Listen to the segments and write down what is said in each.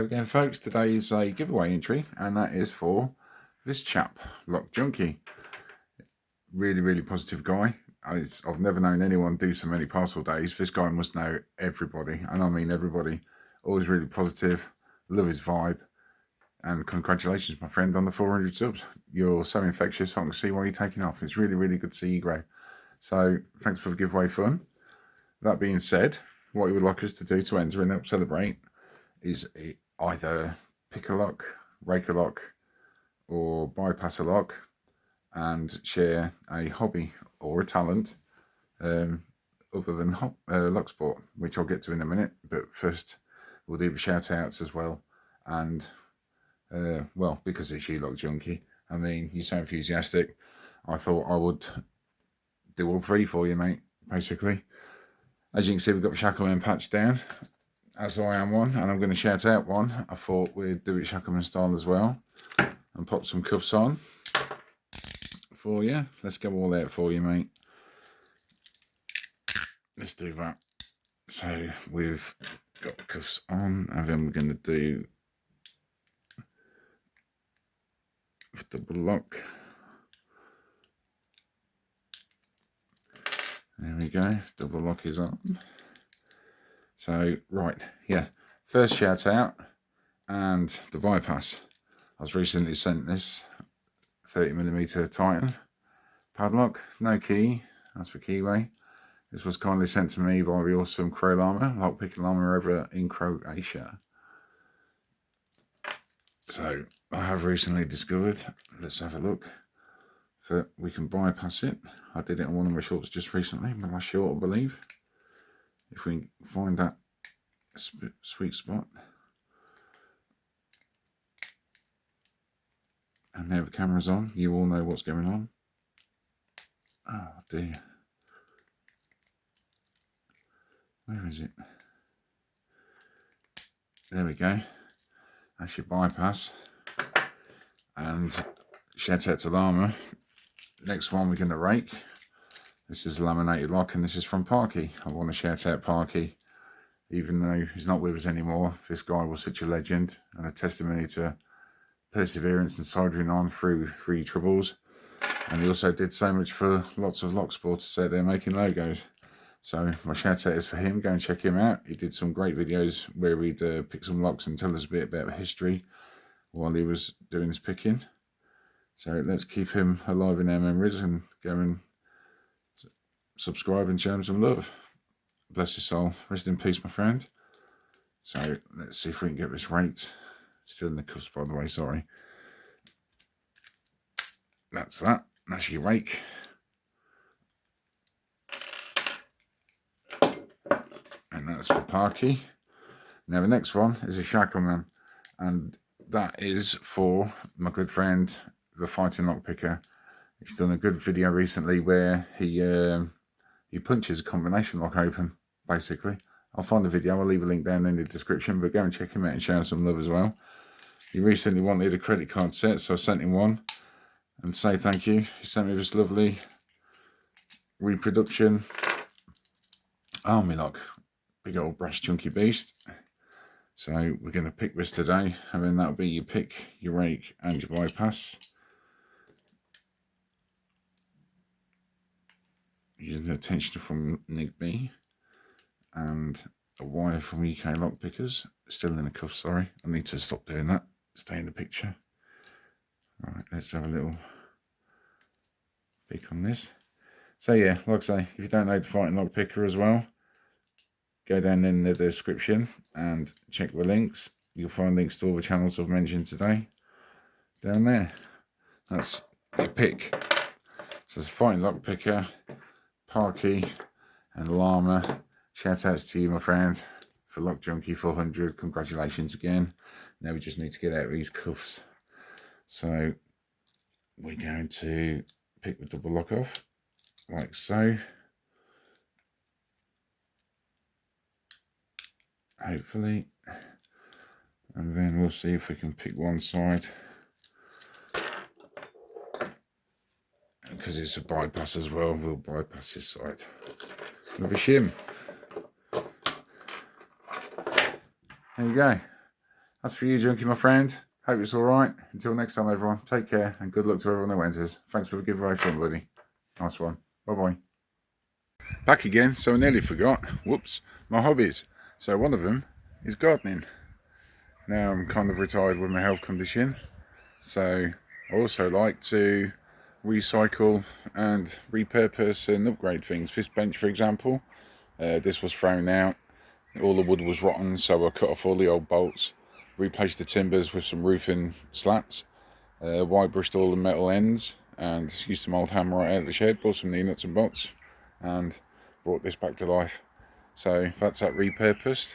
Hello again, folks. Today is a giveaway entry, and that is for this chap, Lock Junkie. Really positive guy. I've never known anyone do so many parcel days. This guy must know everybody, and I mean everybody. Always really positive. Love his vibe. And congratulations, my friend, on the 400 subs. You're so infectious. I can see why you're taking off. It's really good to see you grow. So thanks for the giveaway fun. That being said, what you would like us to do to enter and help celebrate is either pick a lock, rake a lock, or bypass a lock, and share a hobby or a talent other than locksport, which I'll get to in a minute. But first, we'll do the shout outs as well. And well, because it's you, Lock Junkie, I mean, you're so enthusiastic, I thought I would do all three for you, mate, basically. As you can see, we've got the Shackleman patch down, as I am one, and I'm going to shout out one. I thought we'd do it Shackleman style as well, and pop some cuffs on for you. Let's go all out for you, mate. Let's do that. So we've got the cuffs on, and then we're going to do the double lock. There we go, double lock is on. So, right, yeah, first shout out and the bypass. I was recently sent this 30mm Titan padlock, no key, that's for keyway. This was kindly sent to me by the awesome Crow Llama, lockpicking llama over in Croatia. So, I have recently discovered, let's have a look, that we can bypass it. I did it on one of my shorts just recently, my last short, I believe. If we find that sweet spot. And now the camera's on, you all know what's going on. Oh dear. Where is it? There we go. That's your bypass. And shout out to Llama. Next one we're going to rake. This is a laminated lock, and this is from Parky. I want to shout out Parky. Even though he's not with us anymore, this guy was such a legend and a testimony to perseverance and soldiering on through troubles. And he also did so much for lots of lock sports out there making logos. So my shout out is for him. Go and check him out. He did some great videos where he'd pick some locks and tell us a bit about history while he was doing his picking. So let's keep him alive in our memories and go and subscribe and show him some love. Bless his soul. Rest in peace, my friend. So let's see if we can get this raked. Still in the cuffs, by the way, sorry. That's that. That's your rake. And that's for Parky. Now the next one is a Shackleman, and that is for my good friend, the Fighting Lockpicker. He's done a good video recently where he punches a combination lock open, basically. I'll find the video, I'll leave a link down in the description, but go and check him out and show him some love as well. He recently wanted a credit card set, so I sent him one and say thank you. He sent me this lovely reproduction army lock, big old brass chunky beast. So we're going to pick this today, and then that'll be your pick, your rake and your bypass. Using the tensioner from Nigby and a wire from UK Lock Pickers. Still in the cuff, sorry. I need to stop doing that. Stay in the picture. Right, let's have a little pick on this. So yeah, like I say, if you don't know the Fighting Lock Picker as well, go down in the description and check the links. You'll find links to all the channels I've mentioned today down there. That's your pick. So it's a Fighting Lock Picker, Parky and Llama. Shout outs to you, my friend, for Lock Junkie 400. Congratulations again. Now we just need to get out of these cuffs. So we're going to pick the double lock off, like so. Hopefully. And then we'll see if we can pick one side. Because it's a bypass as well, we'll bypass this side with a shim. There you go. That's for you, Junkie, my friend. Hope it's all right. Until next time, everyone. Take care and good luck to everyone who enters. Thanks for the giveaway for everybody. Nice one. Bye-bye. Back again. So I nearly forgot. Whoops. My hobbies. So one of them is gardening. Now I'm kind of retired with my health condition. So I also like to recycle and repurpose and upgrade things. This bench, for example, this was thrown out. All the wood was rotten, so I cut off all the old bolts, replaced the timbers with some roofing slats, white brushed all the metal ends, and used some old hammer right out of the shed, bought some new nuts and bolts, and brought this back to life. So that's that repurposed.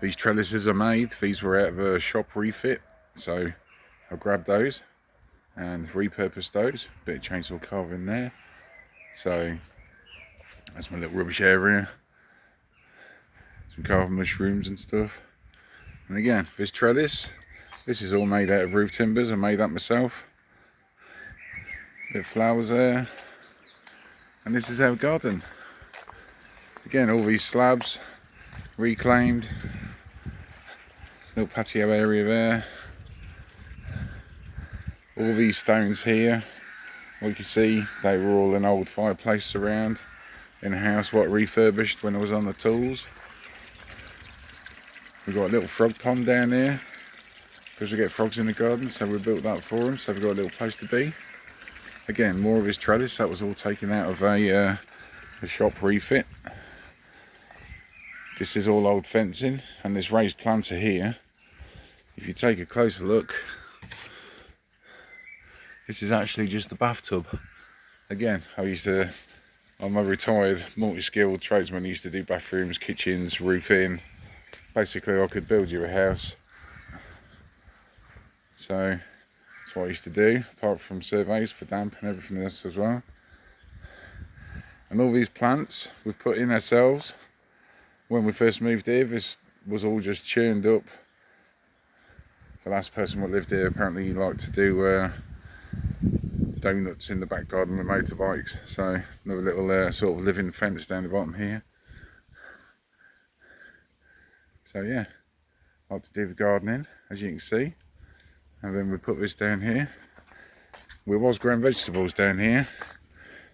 These trellises are made. These were out of a shop refit, so I grabbed those and repurposed those. Bit of chainsaw carving there. So that's my little rubbish area. Some carved mushrooms and stuff. And again, this trellis, this is all made out of roof timbers. I made that myself. Bit of flowers there. And this is our garden. Again, all these slabs reclaimed. Little patio area there. All these stones here, what you can see, they were all an old fireplace around in a house what refurbished when I was on the tools. We've got a little frog pond down here because we get frogs in the garden, so we built that for them, so we've got a little place to be. Again, more of his trellis, that was all taken out of a shop refit. This is all old fencing, and this raised planter here, if you take a closer look, this is actually just the bathtub. Again, I'm a retired multi-skilled tradesman. I used to do bathrooms, kitchens, roofing. Basically, I could build you a house. So that's what I used to do, apart from surveys for damp and everything else as well. And all these plants we've put in ourselves. When we first moved here, this was all just churned up. The last person that lived here apparently liked to do donuts in the back garden with motorbikes. So another little sort of living fence down the bottom here. So yeah, I like to do the gardening, as you can see. And then we put this down here. We was growing vegetables down here,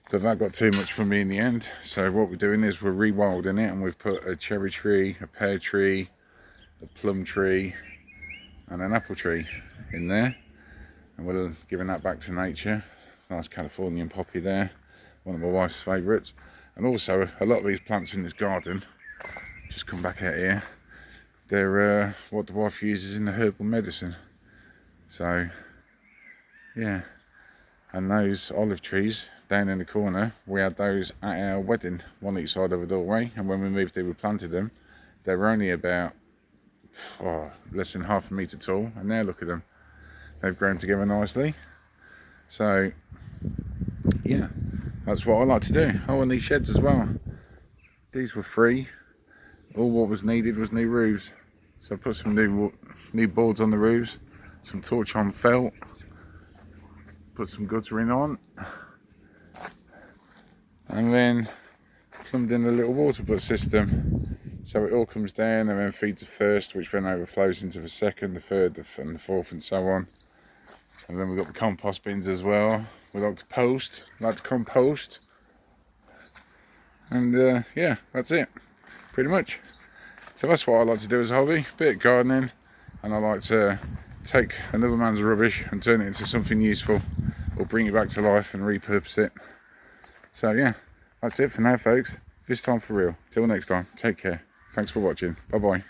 but that got too much for me in the end. So what we're doing is we're rewilding it, and we've put a cherry tree, a pear tree, a plum tree, and an apple tree in there. And we're giving that back to nature. Nice Californian poppy there, one of my wife's favourites. And also a lot of these plants in this garden, just come back out here, they're what the wife uses in the herbal medicine. So yeah, and those olive trees down in the corner, we had those at our wedding, one each side of the doorway. And when we moved here, we planted them. They were only about less than half a metre tall, and now look at them, they've grown together nicely. So yeah, that's what I like to do. Oh, and these sheds as well, these were free. All what was needed was new roofs, so I put some new boards on the roofs, some torch on felt, put some guttering on, and then plumbed in a little water butt system, so it all comes down and then feeds the first, which then overflows into the second, the third, and the fourth, and so on. And then we've got the compost bins as well. We like to compost, and yeah, that's it, pretty much. So that's what I like to do as a hobby, a bit of gardening, and I like to take another man's rubbish and turn it into something useful, or bring it back to life and repurpose it. So yeah, that's it for now, folks. This time for real. Till next time, take care. Thanks for watching. Bye bye.